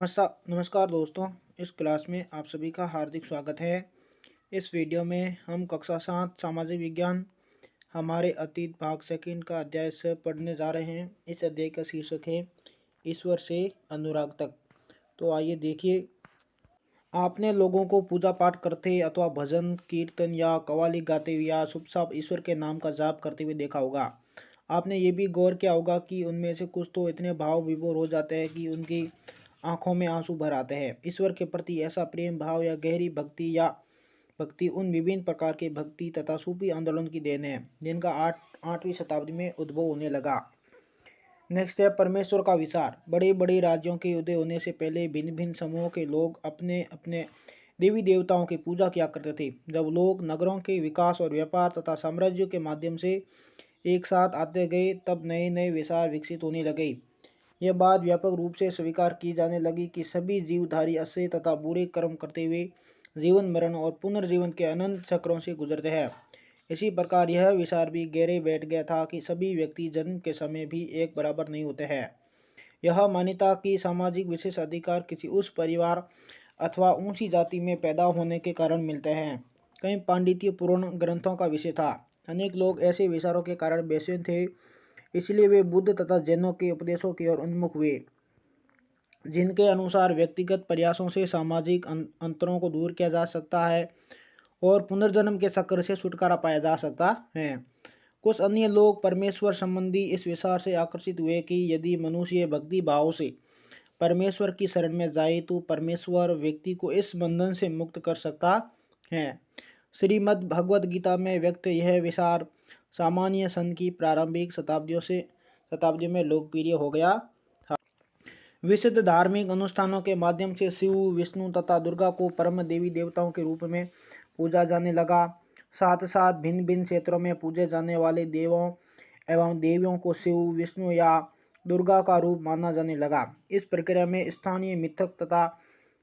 नमस्कार दोस्तों। इस क्लास में आप सभी का हार्दिक स्वागत है। इस वीडियो में हम कक्षा 7 सामाजिक विज्ञान हमारे अतीत भाग सेकंड का अध्याय से पढ़ने जा रहे हैं। इस अध्याय का शीर्षक है ईश्वर से अनुराग तक। तो आइए देखिए। आपने लोगों को पूजा पाठ करते अथवा भजन कीर्तन या कव्वाली गाते हुए या चुप चाप ईश्वर के नाम का जाप करते हुए देखा होगा। आपने ये भी गौर किया होगा कि उनमें से कुछ तो इतने भाव विभोर हो जाते हैं कि उनकी आंखों में आंसू भर आते हैं। ईश्वर के प्रति ऐसा प्रेम भाव या गहरी भक्ति उन विभिन्न प्रकार के भक्ति तथा सूफी आंदोलन की देन है जिनका 8वीं शताब्दी में उद्भव होने लगा। नेक्स्ट है परमेश्वर का विचार। बड़े बड़े राज्यों के उदय होने से पहले भिन्न भिन्न समूहों के लोग अपने अपने देवी देवताओं की पूजा किया करते थे। जब लोग नगरों के विकास और व्यापार तथा साम्राज्य के माध्यम से एक साथ आते गए तब नए नए विचार विकसित होने लगे। यह बात व्यापक रूप से स्वीकार की जाने लगी कि सभी जीवधारी अच्छे तथा बुरे कर्म करते हुए जीवन मरण और पुनर्जीवन के अनंत चक्रों से गुजरते हैं। इसी प्रकार यह विचार भी गहरे बैठ गया था कि सभी व्यक्ति जन्म के समय भी एक बराबर नहीं होते हैं। यह मान्यता कि सामाजिक विशेष अधिकार किसी उस परिवार अथवा ऊंची जाति में पैदा होने के कारण मिलते हैं कई पांडित्यपूर्ण ग्रंथों का विषय था। अनेक लोग ऐसे विचारों के कारण बेचैन थे, इसलिए वे बुद्ध तथा जैनों के उपदेशों की ओर उन्मुख हुए, जिनके अनुसार व्यक्तिगत प्रयासों से सामाजिक अंतरों को दूर किया जा सकता है और पुनर्जन्म के चक्र से छुटकारा पाया जा सकता है। कुछ अन्य लोग परमेश्वर संबंधी इस विचार से आकर्षित हुए कि यदि मनुष्य भक्ति भाव से परमेश्वर की शरण में जाए तो परमेश्वर व्यक्ति को इस बंधन से मुक्त कर सकता है। श्रीमद् भगवद गीता में व्यक्त यह विचार सामान्य सन की प्रारंभिक शताब्दियों में लोकप्रिय हो गया था। विशुद्ध धार्मिक अनुष्ठानों के माध्यम से शिव विष्णु तथा दुर्गा को परम देवी देवताओं के रूप में पूजा जाने लगा। साथ साथ भिन्न भिन्न क्षेत्रों में पूजे जाने वाले देवों एवं देवियों को शिव विष्णु या दुर्गा का रूप माना जाने लगा। इस प्रक्रिया में स्थानीय मिथक तथा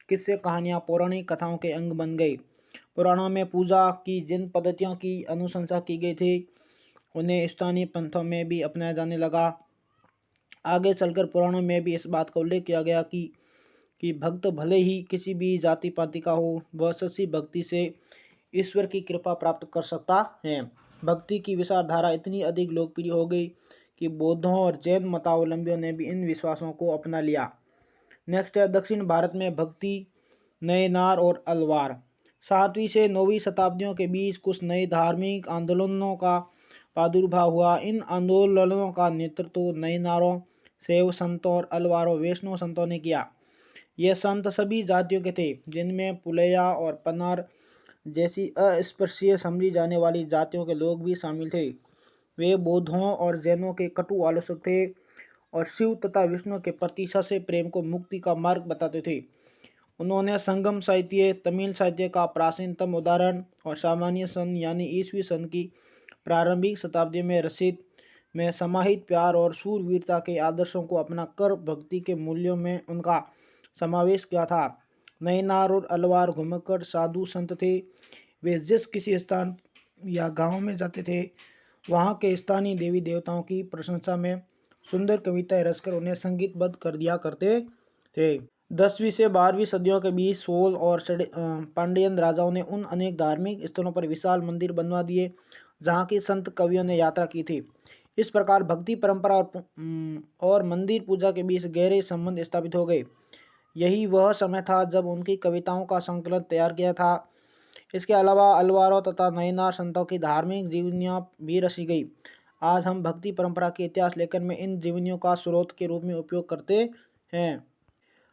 किस्से कहानियाँ पौराणिक कथाओं के अंग बन गई। पुराणों में पूजा की जिन पद्धतियों की अनुशंसा की गई थी उन्हें स्थानीय पंथों में भी अपनाया जाने लगा। आगे चलकर पुराणों में भी इस बात का उल्लेख किया गया कि भक्त भले ही किसी भी जाति पाति का हो, वह सच्ची भक्ति से ईश्वर की कृपा प्राप्त कर सकता है। भक्ति की विचारधारा इतनी अधिक लोकप्रिय हो गई कि बौद्धों और जैन मतावलंबियों ने भी इन विश्वासों को अपना लिया। नेक्स्ट है दक्षिण भारत में भक्ति, नयनार और अलवार। 7वीं से 9वीं शताब्दियों के बीच कुछ नए धार्मिक आंदोलनों का प्रादुर्भाव हुआ। इन आंदोलनों का नेतृत्व नयनारों, शैव संतों और अलवारों वैष्णव संतों ने किया। ये संत सभी जातियों के थे, जिनमें पुलैया और पन्नार जैसी अस्पृश्य समझी जाने वाली जातियों के लोग भी शामिल थे। वे बौद्धों और जैनों के कटु आलोचक थे और शिव तथा विष्णु के प्रति सच्चे प्रेम को मुक्ति का मार्ग बताते थे। उन्होंने संगम साहित्य, तमिल साहित्य का प्राचीनतम उदाहरण और सामान्य सन यानी ईस्वी सन की प्रारंभिक शताब्दी में रचित में समाहित प्यार और शूरवीरता के आदर्शों को अपना कर भक्ति के मूल्यों में उनका समावेश किया था। नयनार और अलवार घुमक्कड़ साधु संत थे। वे जिस किसी स्थान या गांव में जाते थे वहां के स्थानीय देवी देवताओं की प्रशंसा में सुंदर कविताएं रचकर उन्हें संगीतबद्ध कर दिया करते थे। 10वीं से 12वीं सदियों के बीच सोल और पांडियन राजाओं ने उन अनेक धार्मिक स्थलों पर विशाल मंदिर बनवा दिए जहाँ की संत कवियों ने यात्रा की थी। इस प्रकार भक्ति परंपरा और मंदिर पूजा के बीच गहरे संबंध स्थापित हो गए। यही वह समय था जब उनकी कविताओं का संकलन तैयार किया था। इसके अलावा अलवारों तथा नयनार संतों की धार्मिक जीवनियाँ भी रची गई। आज हम भक्ति परंपरा के इतिहास लेखन में इन जीवनियों का स्रोत के रूप में उपयोग करते हैं।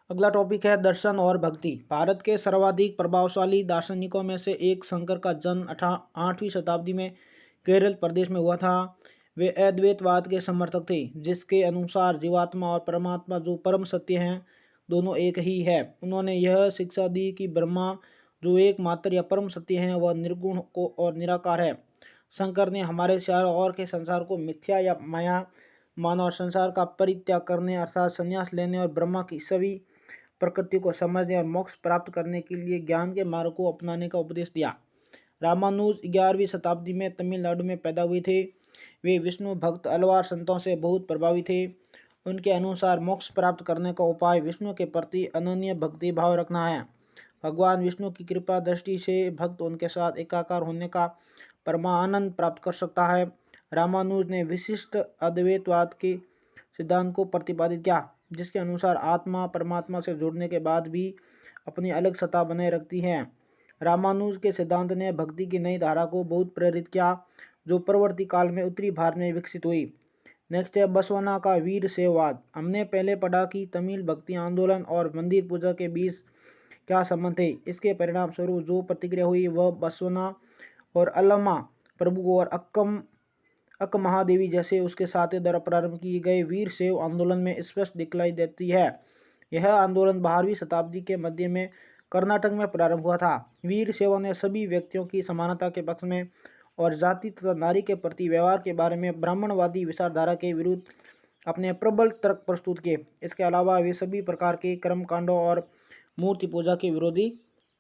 अगला टॉपिक है दर्शन और भक्ति। भारत के सर्वाधिक प्रभावशाली दार्शनिकों में से एक शंकर का जन्म 8वीं शताब्दी में केरल प्रदेश में हुआ था। वे अद्वैतवाद के समर्थक थे, जिसके अनुसार जीवात्मा और परमात्मा जो परम सत्य हैं दोनों एक ही है। उन्होंने यह शिक्षा दी कि ब्रह्मा जो एकमात्र या परम सत्य हैं वह निर्गुण को और निराकार है। शंकर ने हमारे चारों ओर के संसार को मिथ्या या माया मानव और संसार का परित्याग करने अर्थात संन्यास लेने और ब्रह्मा की सभी प्रकृति को समझने और मोक्ष प्राप्त करने के लिए ज्ञान के मार्ग को अपनाने का उपदेश दिया। रामानुज 11वीं शताब्दी में तमिलनाडु में पैदा हुए थे। वे विष्णु भक्त अलवार संतों से बहुत प्रभावित थे उनके अनुसार मोक्ष प्राप्त करने का उपाय विष्णु के प्रति अनन्य भक्ति भाव रखना है। भगवान विष्णु की कृपा दृष्टि से भक्त उनके साथ एकाकार होने का परमानंद प्राप्त कर सकता है। रामानुज ने विशिष्ट अद्वैतवाद के सिद्धांत को प्रतिपादित किया, जिसके अनुसार आत्मा परमात्मा से जुड़ने के बाद भी अपनी अलग सत्ता बनाए रखती है। रामानुज के सिद्धांत ने भक्ति की नई धारा को बहुत प्रेरित किया, जो परवर्ती काल में उत्तरी भारत में विकसित हुई। नेक्स्ट है बसवना का वीर शैववाद। हमने पहले पढ़ा कि तमिल भक्ति आंदोलन और मंदिर पूजा के बीच क्या संबंध थे। इसके परिणाम स्वरूप जो प्रतिक्रिया हुई वह बसवना और अल्लमा प्रभु और अक्क महादेवी जैसे उसके साथी द्वारा प्रारंभ किए गए वीर शैव आंदोलन में स्पष्ट दिखलाई देती है। यह आंदोलन 12वीं शताब्दी के मध्य में कर्नाटक में प्रारंभ हुआ था। वीर शैव ने सभी व्यक्तियों की समानता के पक्ष में और जाति तथा नारी के प्रति व्यवहार के बारे में ब्राह्मणवादी विचारधारा के विरुद्ध अपने प्रबल तर्क प्रस्तुत किए। इसके अलावा वे सभी प्रकार के कर्म कांडों और मूर्ति पूजा के विरोधी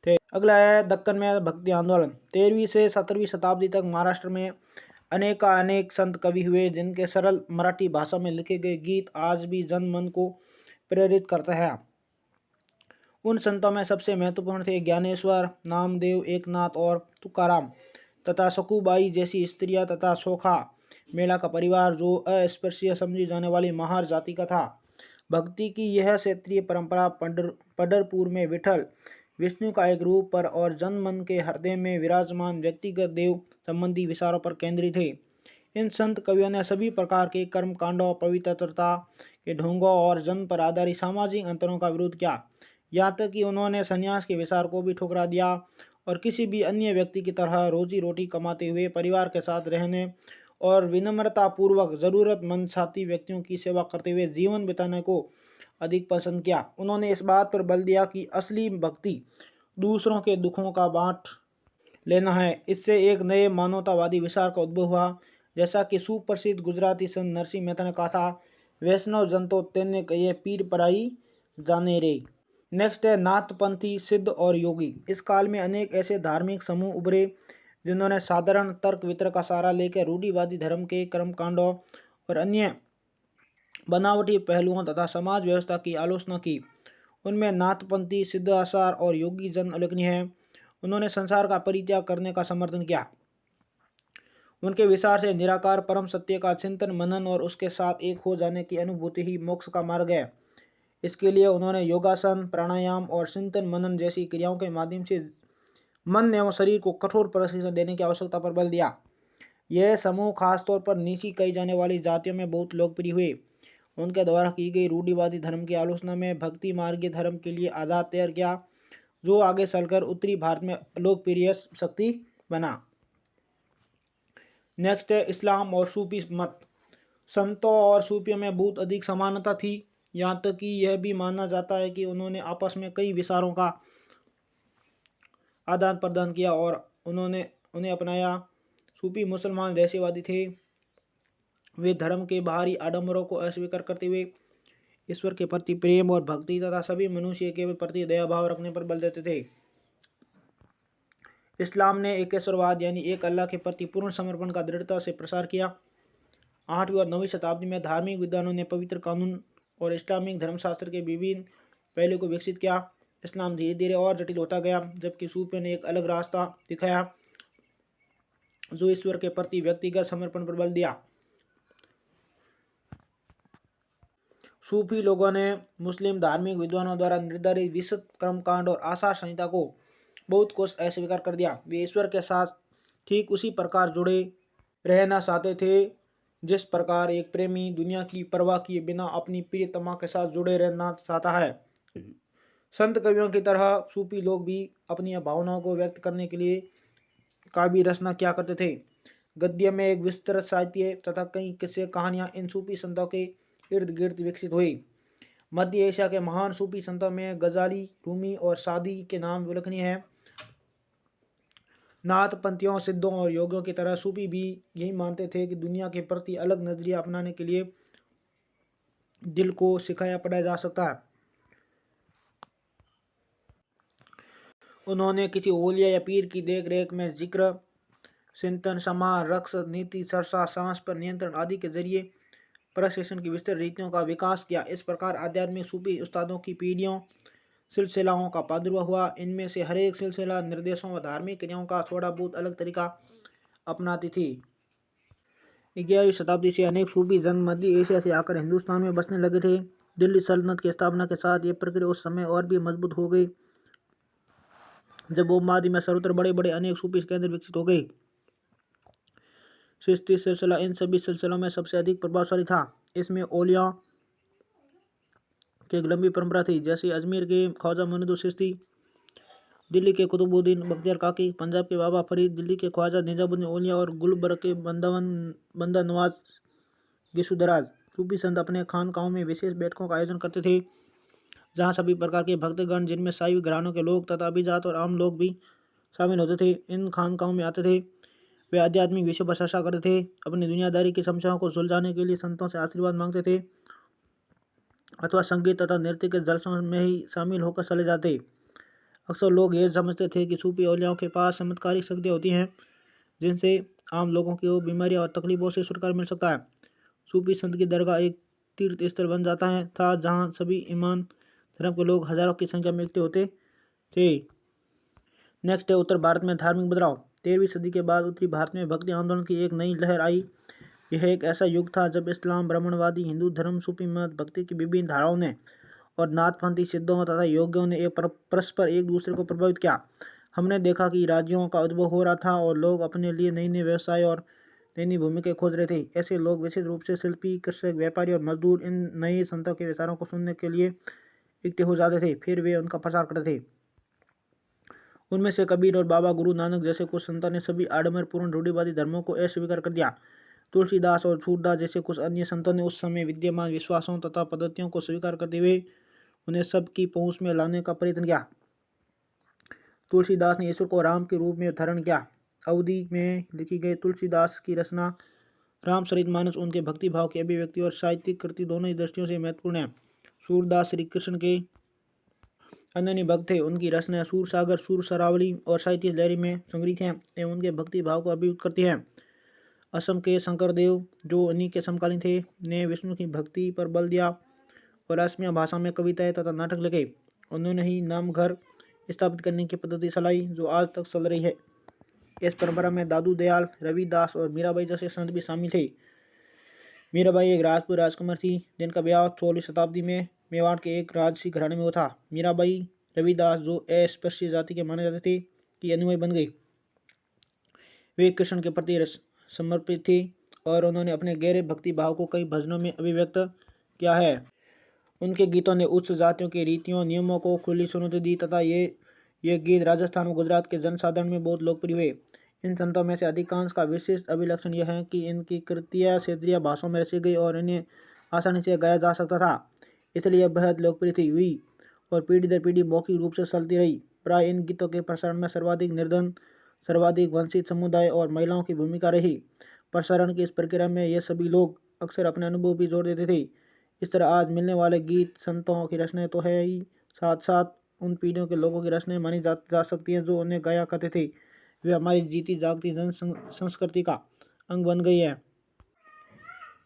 थे। अगला है दक्कन में भक्ति आंदोलन। 13वीं से 17वीं शताब्दी तक महाराष्ट्र में अनेक संत कवि हुए, जिनके सरल मराठी भाषा में लिखे गए गीत आज भी जन मन को प्रेरित करते हैं। उन संतों में सबसे महत्वपूर्ण थे ज्ञानेश्वर, नामदेव, एकनाथ और तुकाराम तथा सकुबाई जैसी स्त्रियां तथा सोखा मेला का परिवार, जो अस्पृश्य समझी जाने वाली महार जाति का था। भक्ति की यह क्षेत्रीय परंपरा पंढरपुर में विठल, विष्णु का एक रूप पर और जन मन के हृदय में विराजमान व्यक्तिगत देव संबंधी विचारों पर केंद्रित थे। इन संत कवियों ने सभी प्रकार के कर्म कांडों, पवित्रता के ढोंगों और जन पर आधारित सामाजिक अंतरों का विरोध किया। यहाँ तक कि उन्होंने संन्यास के विचार को भी ठुकरा दिया और किसी भी अन्य व्यक्ति की तरह रोजी रोटी कमाते हुए परिवार के साथ रहने और विनम्रतापूर्वक जरूरतमंद साथी व्यक्तियों की सेवा करते हुए जीवन बिताने को अधिक पसंद किया। उन्होंने इस बात पर बल दिया कि असली भक्ति दूसरों के दुखों का बांट लेना है। इससे एक नए मानवतावादी विचार का उद्भव हुआ, जैसा कि सुप्रसिद्ध गुजराती संत नरसिंह मेहता ने कहा था, वैष्णव जन तो तेने कहिए पीर पराई जाने रे। नेक्स्ट है नाथपंथी, सिद्ध और योगी। इस काल में अनेक ऐसे धार्मिक समूह उभरे जिन्होंने साधारण तर्क वितर्क का सहारा लेकर रूढ़िवादी धर्म के कर्मकांडों और अन्य बनावटी पहलुओं तथा समाज व्यवस्था की आलोचना की। उनमें नाथपंथी, सिद्धाचार और योगी जन उल्लेखनीय हैं। उन्होंने संसार का परित्याग करने का समर्थन किया। उनके विचार से निराकार परम सत्य का चिंतन मनन और उसके साथ एक हो जाने की अनुभूति ही मोक्ष का मार्ग है। इसके लिए उन्होंने योगासन, प्राणायाम और चिंतन मनन जैसी क्रियाओं के माध्यम से मन एवं शरीर को कठोर प्रशिक्षण देने की आवश्यकता पर बल दिया। यह समूह खासतौर पर नीची कही जाने वाली जातियों में बहुत लोकप्रिय हुए। उनके द्वारा की गई रूढ़िवादी धर्म की आलोचना में भक्ति मार्गीय धर्म के लिए आधार तैयार किया, जो आगे चलकर उत्तरी भारत में लोकप्रिय शक्ति बना। नेक्स्ट है इस्लाम और सूफी मत। संतों और सूफियों में बहुत अधिक समानता थी, यहाँ तक कि यह भी माना जाता है कि उन्होंने आपस में कई विचारों का आदान प्रदान किया और उन्होंने उन्हें अपनाया। सूफी मुसलमान रहस्यवादी थे। वे धर्म के बाहरी आडंबरों को अस्वीकार करते हुए ईश्वर के प्रति प्रेम और भक्ति तथा सभी मनुष्य के प्रति दया भाव रखने पर बल देते थे। इस्लाम ने एकेश्वरवाद यानी एक अल्लाह के प्रति पूर्ण समर्पण का दृढ़ता से प्रसार किया। 8वीं और 9वीं शताब्दी में धार्मिक विद्वानों ने पवित्र कानून और इस्लामिक धर्मशास्त्र के विभिन्न पहलू को विकसित किया। इस्लाम धीरे धीरे और जटिल होता गया, जबकि सूफियों ने एक अलग रास्ता दिखाया जो ईश्वर के प्रति व्यक्तिगत समर्पण पर बल दिया। सूफी लोगों ने मुस्लिम धार्मिक विद्वानों द्वारा निर्धारित विशुद्ध कर्मकांड और आचार संहिता को बहुत कुछ अस्वीकार कर दिया। वे ईश्वर के साथ ठीक उसी प्रकार जुड़े रहना चाहते थे जिस प्रकार एक प्रेमी दुनिया की परवाह किए बिना अपनी प्रियतमा के साथ जुड़े रहना चाहता है। संत कवियों की तरह सूफी लोग भी अपनी भावनाओं को व्यक्त करने के लिए काव्य रचना किया करते थे। गद्य में एक विस्तृत साहित्य तथा कई किस्से कहानियां इन सूफी संतों के इर्द गिर्द विकसित हुई। मध्य एशिया के महान सूफी संतों में गजाली, रूमी और सादी के नाम उल्लेखनीय हैं। नाथपंथियों, सिद्धों और योगियों की तरह सूफी भी यही मानते थे कि दुनिया के प्रति अलग नजरिया अपनाने के लिए दिल को सिखाया पढ़ाया जा सकता है। उन्होंने किसी ओलिया या पीर की देख रेख में जिक्र, चिंतन, समाह, रक्स, नीति, चर्चा, सांस पर नियंत्रण आदि के जरिए प्रशिक्षण की विस्तृत रीतियों का विकास किया। इस प्रकार आध्यात्मिक सूफी उस्तादों की पीढ़ियों सिलसिलाओं का प्रादुर्भाव हुआ। इनमें से हर एक सिलसिला निर्देशों व धार्मिक क्रियाओं का थोड़ा बहुत अलग तरीका अपनाती थी। 11वीं शताब्दी से अनेक सूफी जन मध्य एशिया से आकर हिंदुस्तान में बसने लगे थे। दिल्ली सल्तनत की स्थापना के साथ ये प्रक्रिया उस समय और भी मजबूत हो गई, जब उपमहाद्वीप में सर्वत्र बड़े बड़े अनेक सूफी केंद्र विकसित हो गए। चिश्ती सिलसिला इन सभी सिलसिलों में सबसे अधिक प्रभावशाली था। इसमें औलिया की एक लंबी परंपरा थी, जैसे अजमेर के ख्वाजा मोइनुद्दीन चिश्ती, दिल्ली के कुतुबुद्दीन बख्तियार काकी, पंजाब के बाबा फरीद, दिल्ली के ख्वाजा निजामुद्दीन औलिया और गुलबर्ग के बंदा नवाज गिसुदराज। सूफी संत अपने खानकाहों में विशेष बैठकों का आयोजन करते थे, जहाँ सभी प्रकार के भक्तगण, जिनमें शाही घरानों के लोग तथा अभिजात और आम लोग भी शामिल होते थे, इन खानकाहों में आते थे। वे आध्यात्मिक विषयों पर चर्चा करते थे, अपनी दुनियादारी की समस्याओं को सुलझाने के लिए संतों से आशीर्वाद मांगते थे, अथवा संगीत तथा नृत्य के जलसों में ही शामिल होकर चले जाते। अक्सर लोग ये समझते थे कि सूफी औलियाओं के पास चमत्कारिक शक्तियाँ होती हैं, जिनसे आम लोगों को बीमारियां और तकलीफों से छुटकारा मिल सकता है। सूफी संत की दरगाह एक तीर्थ स्थल बन जाता है था, जहाँ सभी ईमान धर्म के लोग हजारों की संख्या में इकट्ठे होते थे। नेक्स्ट है उत्तर भारत में धार्मिक बदलाव। 13वीं सदी के बाद उत्तरी भारत में भक्ति आंदोलन की एक नई लहर आई। यह एक ऐसा युग था जब इस्लाम, ब्राह्मणवादी, हिंदू धर्म, सूफी मत, भक्ति की विभिन्न धाराओं ने और नाथपंथी सिद्धों तथा योगियों ने परस्पर एक दूसरे को प्रभावित किया। हमने देखा कि राज्यों का उद्भव हो रहा था और लोग अपने लिए नई नई व्यवसाय और नई नई भूमिका खोज रहे थे। ऐसे लोग विशेष रूप से शिल्पी, कृषक, व्यापारी और मजदूर इन नए संतों के विचारों को सुनने के लिए इकट्ठे हो जाते थे, फिर वे उनका प्रचार करते थे। उनमें से कबीर और बाबा गुरु नानक जैसे कुछ संतों ने सभी आडंबरपूर्ण रूढ़िवादी धर्मों को अस्वीकार कर दिया। तुलसीदास और छूटदास जैसे कुछ अन्य संतों ने उस समय विद्यमान विश्वासों तथा पद्धतियों को स्वीकार करते हुए उन्हें सबकी पहुंच में लाने का प्रयत्न किया। तुलसीदास ने ईश्वर को राम के रूप में धारण किया। अवधि में लिखी गई तुलसीदास की रचना रामचरितमानस उनके भक्ति भाव की अभिव्यक्ति और साहित्यिक कृति दोनों ही दृष्टियों से महत्वपूर्ण है। सूरदास श्री कृष्ण के अनन्य भक्त थे। उनकी रचनाएं सूर सागर, सूर सरावली और साहित्य लहरी में संग्रहित हैं एवं उनके भक्ति भाव को अभिव्यक्त करती हैं। असम के शंकरदेव, जो उन्हीं के समकालीन थे, ने विष्णु की भक्ति पर बल दिया और असमिया भाषा में कविताएं तथा नाटक लिखे। उन्होंने ही नामघर स्थापित करने की पद्धति चलाई, जो आज तक चल रही है। इस परंपरा में दादू दयाल, रविदास और मीराबाई जैसे संत भी शामिल थे। मीराबाई एक राजपूत राजकुमार थी, जिनका ब्याह 16वीं शताब्दी में मेवाड़ के एक राजसी घराने में हुआ था। मीराबाई रविदास, जो अस्पृश्य जाति के माने जाते थे, की अनुयायी बन गई। वे कृष्ण के प्रति समर्पित थी और उन्होंने अपने गहरे भक्ति भाव को कई भजनों में अभिव्यक्त किया है। उनके गीतों ने उच्च जातियों के रीतियों नियमों को खुली चुनौती दी तथा ये गीत राजस्थान और गुजरात के जनसाधारण में बहुत लोकप्रिय हुए। इन संतों में से अधिकांश का विशिष्ट अभिलक्षण यह है कि इनकी कृतियाँ क्षेत्रीय भाषाओं में रची गई और इन्हें आसानी से गाया जा सकता था, इसलिए बेहद लोकप्रिय हुई और पीढ़ी दर पीढ़ी मौखिक रूप से चलती रही। प्राय इन गीतों के प्रसारण में सर्वाधिक निर्धन, सर्वाधिक वंचित समुदाय और महिलाओं की भूमिका रही। प्रसारण की इस प्रक्रिया में ये सभी लोग अक्सर अपने अनुभव भी जोड़ देते थे। इस तरह आज मिलने वाले गीत संतों की रचनाएं तो है ही, साथ साथ उन पीढ़ियों के लोगों की रचनाएं मानी जा सकती हैं जो उन्हें गाया करते थे। वे हमारी जीती जागती जन संस्कृति का अंग बन गई है।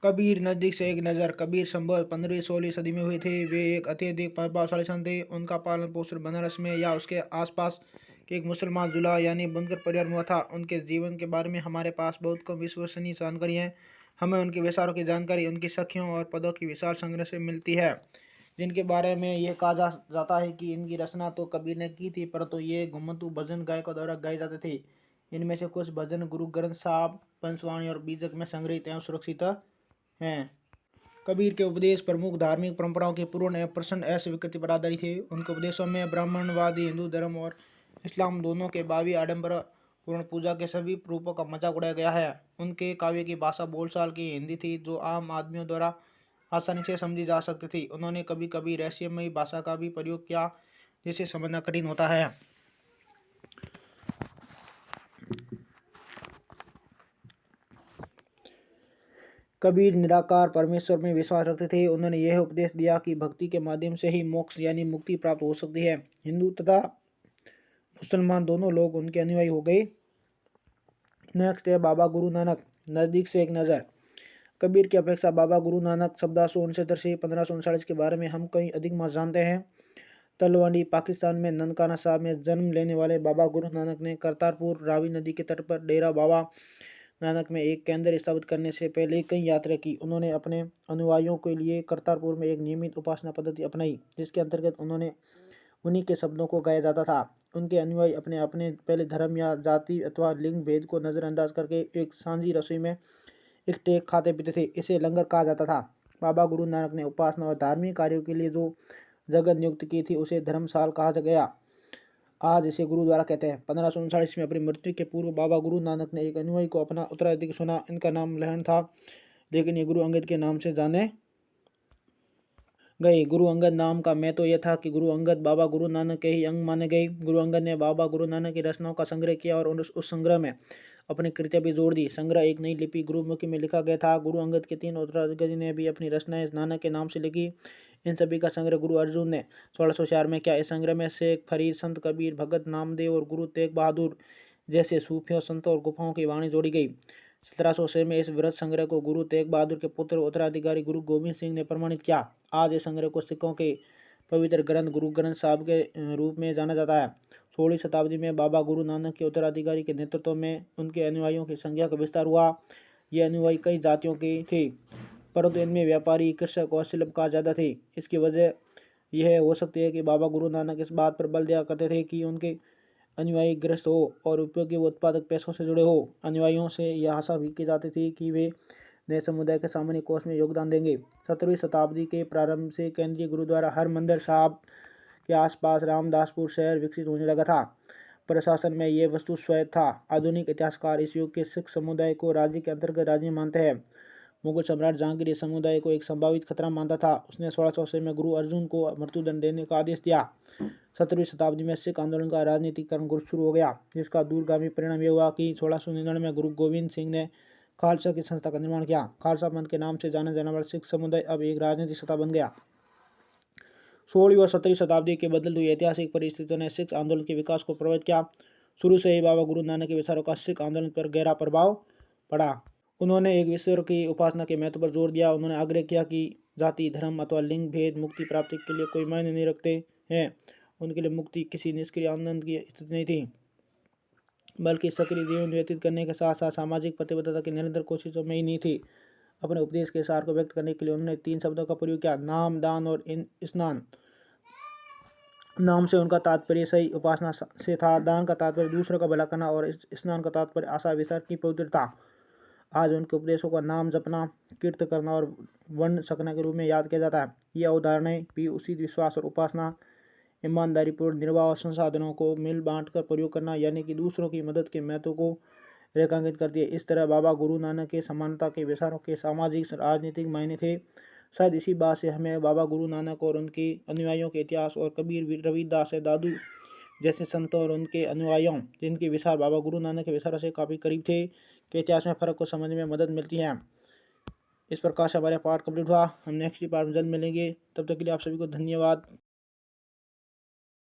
कबीर नज़दीक से एक नज़र। कबीर संभवतः 15वीं-16वीं सदी में हुए थे। वे एक अत्यधिक प्रभावशाली संत थे। उनका पालन पोषण बनारस में या उसके आसपास के एक मुसलमान जुलाहा यानी बुनकर परिवार में हुआ था। उनके जीवन के बारे में हमारे पास बहुत कम विश्वसनीय जानकारी है। हमें उनके विचारों की जानकारी उनकी सखियों और पदों की विशाल संग्रह से मिलती है, जिनके बारे में यह कहा जाता है कि इनकी रचना तो कबीर ने की थी, परंतु ये घुमंतु भजन गायकों द्वारा गाए जाते थे। इनमें से कुछ भजन गुरु ग्रंथ साहब, पंचवाणी और बीजक में संग्रहित एवं सुरक्षित हैं। कबीर के उपदेश प्रमुख धार्मिक परंपराओं के पूर्ण एवं प्रसन्न अस्वीकृति पर आधारित थे। उनके उपदेशों में ब्राह्मणवादी, हिंदू धर्म और इस्लाम दोनों के बावी आडंबर पूर्ण पूजा के सभी रूपों का मजाक उड़ाया गया है। उनके काव्य की भाषा बोलचाल की हिंदी थी, जो आम आदमियों द्वारा आसानी से समझी जा सकती थी। उन्होंने कभी कभी रहस्यमयी भाषा का भी प्रयोग किया, जिसे समझना कठिन होता है। कबीर निराकार परमेश्वर में विश्वास रखते थे। उन्होंने यह उपदेश दिया कि भक्ति के माध्यम से ही मोक्ष यानी मुक्ति प्राप्त हो सकती है। हिंदू तथा मुसलमान दोनों लोग उनके अनुयायी हो गए। नेक्स्ट है बाबा गुरु नानक। नज़दीक से एक नज़र। कबीर की अपेक्षा बाबा गुरु नानक 1469 से 1539 के बारे में हम कहीं अधिक मत जानते हैं। तलवंडी पाकिस्तान में ननकाना साहब में जन्म लेने वाले बाबा गुरु नानक ने करतारपुर रावी नदी के तट पर डेरा बाबा नानक में एक केंद्र स्थापित करने से पहले कई यात्रा की। उन्होंने अपने अनुयायियों के लिए करतारपुर में एक नियमित उपासना पद्धति अपनाई, जिसके अंतर्गत उन्होंने उन्हीं के शब्दों को गाया जाता था। उनके अनुयायी अपने अपने पहले धर्म या जाति अथवा लिंग भेद को नज़रअंदाज करके एक सांझी रसोई में एक टेक खाते पीते थे। इसे लंगर कहा जाता था। बाबा गुरु नानक ने उपासना और धार्मिक कार्यों के लिए जो जगह नियुक्त की थी उसे धर्मशाल कहा गया। आज इसे गुरुद्वारा कहते हैं। 1539 में अपनी मृत्यु के पूर्व बाबा गुरु नानक ने एक अनुयायी को अपना उत्तराधिकारी चुना। इनका नाम लहन था, लेकिन ये गुरु अंगद के नाम से जाने गए। गुरु अंगद नाम का महत्व यह था कि गुरु अंगद बाबा गुरु नानक के ही अंग माने गए। गुरु अंगद ने बाबा गुरु नानक की रचनाओं का संग्रह किया और उस संग्रह में अपनी कृतियां भी जोड़ दी। संग्रह एक नई लिपि गुरुमुखी में लिखा गया था। गुरु अंगद के 3 उत्तराधिकारी ने भी अपनी रचनाएं नानक के नाम से लिखी। इन सभी का संग्रह गुरु अर्जुन ने 1604 में किया। इस संग्रह में शेख फरीद, संत कबीर, भगत नामदेव और गुरु तेग बहादुर जैसे सूफियों, संतों और गुफाओं की वाणी जोड़ी गई। 1706 में इस वृहत संग्रह को गुरु तेग बहादुर के पुत्र उत्तराधिकारी गुरु गोविंद सिंह ने प्रमाणित किया। आज इस संग्रह को सिखों के पवित्र ग्रंथ गुरु ग्रंथ साहब के रूप में जाना जाता है। 16वीं शताब्दी में बाबा गुरु नानक के उत्तराधिकारी के नेतृत्व में उनके अनुयायियों की संख्या का विस्तार हुआ। ये अनुयायी कई जातियों के थे, परंतु इनमें व्यापारी, कृषक और शिल्पकार ज़्यादा थे। इसकी वजह यह हो सकती है कि बाबा गुरु नानक इस बात पर बल दिया करते थे कि उनके अनुयायी गृहस्थ हो और उपयोगी व उत्पादक पेशों से जुड़े हो। अनुयायियों से यह आशा भी की जाती थी कि वे नए समुदाय के सामान्य कोष में योगदान देंगे। 17वीं शताब्दी के प्रारंभ से केंद्रीय गुरुद्वारा हरमंदिर साहब के आसपास रामदासपुर शहर विकसित होने लगा था। प्रशासन में यह वस्तु स्वायत्त था। आधुनिक इतिहासकार इस युग के सिख समुदाय को राज्य के अंतर्गत राज्य मानते हैं। मुगल सम्राट जहांगीर इस समुदाय को एक संभावित खतरा मानता था। उसने 1606 में गुरु अर्जुन को मृत्युदंड देने का आदेश दिया। 17वीं शताब्दी में सिख आंदोलन का राजनीतिकरण शुरू हो गया, जिसका दूरगामी परिणाम यह हुआ कि 1699 में गुरु गोविंद सिंह ने खालसा की संस्था का निर्माण किया। खालसा पंथ के नाम से जाने जाने वाला सिख समुदाय अब एक राजनीतिक सत्ता बन गया। 16वीं और 17वीं शताब्दी के बदलती हुई ऐतिहासिक परिस्थितियों ने सिख आंदोलन के विकास को प्रभावित किया। शुरू से ही बाबा गुरु नानक के विचारों का सिख आंदोलन पर गहरा प्रभाव पड़ा। उन्होंने एक ईश्वर की उपासना के महत्व पर जोर दिया। उन्होंने आग्रह किया कि जाति, धर्म अथवा लिंग भेद मुक्ति प्राप्ति के लिए कोई मायने नहीं रखते हैं। उनके लिए मुक्ति किसी निष्क्रिय आनंद की स्थिति नहीं थी, बल्कि सक्रिय जीवन व्यतीत करने के साथ साथ सामाजिक प्रतिबद्धता की निरंतर कोशिशों में ही नहीं थी। अपने उपदेश के सार को व्यक्त करने के लिए उन्होंने 3 शब्दों का प्रयोग किया: नाम, दान और स्नान। नाम से उनका तात्पर्य सही उपासना से था, दान का तात्पर्य दूसरों का भला करना और स्नान का तात्पर्य आशा विचार की पवित्रता। आज उनके उपदेशों का नाम जपना, कीर्त करना और वर्ण सकना के रूप में याद किया जाता है। यह उदाहरणें भी उचित विश्वास और उपासना, ईमानदारीपूर्ण निर्वाह और संसाधनों को मिल बांट कर प्रयोग करना, यानी कि दूसरों की मदद के महत्व को रेखांकित करती है। इस तरह बाबा गुरु नानक के समानता के विचारों के सामाजिक राजनीतिक मायने थे। शायद इसी बात से हमें बाबा गुरु नानक और उनके अनुयायियों के इतिहास और कबीर, रविदास, दादू जैसे संतों और उनके अनुयायियों जिनके विचार बाबा गुरु नानक के विचारों से काफ़ी करीब थे, के इतिहास में फ़र्क को समझने में मदद मिलती है। इस प्रकार से हमारा पाठ कंप्लीट हुआ। हम नेक्स्ट पार्ट में जल्द मिलेंगे। तब तक के लिए आप सभी को धन्यवाद।